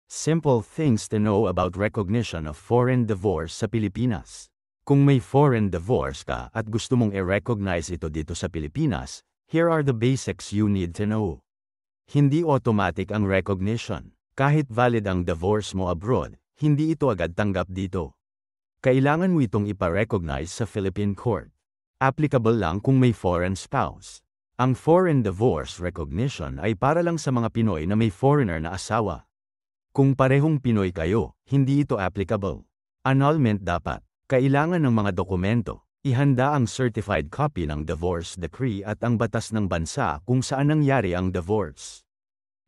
Simple things to know about recognition of foreign divorce sa Pilipinas. Kung may foreign divorce ka at gusto mong i-recognize ito dito sa Pilipinas, here are the basics you need to know. Hindi automatic ang recognition. Kahit valid ang divorce mo abroad, hindi ito agad tanggap dito. Kailangan mo itong ipa-recognize sa Philippine court. Applicable lang kung may foreign spouse. Ang foreign divorce recognition ay para lang sa mga Pinoy na may foreigner na asawa. Kung parehong Pinoy kayo, hindi ito applicable. Annulment dapat. Kailangan ng mga dokumento. Ihanda ang certified copy ng divorce decree at ang batas ng bansa kung saan nangyari ang divorce.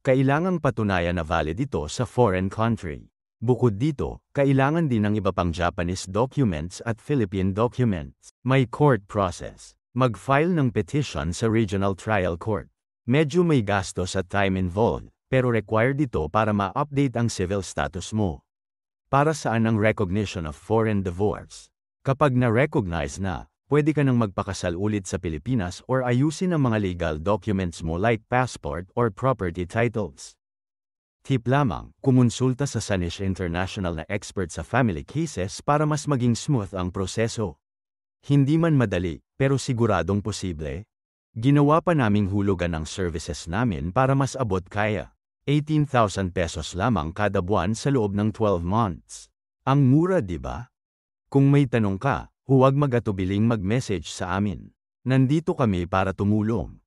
Kailangang patunayan na valid ito sa foreign country. Bukod dito, kailangan din ng iba pang Japanese documents at Philippine documents. May court process. Mag-file ng petition sa regional trial court. Medyo may gastos at time involved, pero required ito para ma-update ang civil status mo. Para saan ang recognition of foreign divorce? Kapag na-recognize na, pwede ka nang magpakasal ulit sa Pilipinas or ayusin ang mga legal documents mo like passport or property titles. Tip lamang, kumonsulta sa Sanish International na expert sa family cases para mas maging smooth ang proseso. Hindi man madali, pero siguradong posible. Ginawa pa naming hulugan ang services namin para mas abot kaya. 18,000 pesos lamang kada buwan sa loob ng 12 months. Ang mura, di ba? Kung may tanong ka, huwag mag-atubiling mag-message sa amin. Nandito kami para tumulong.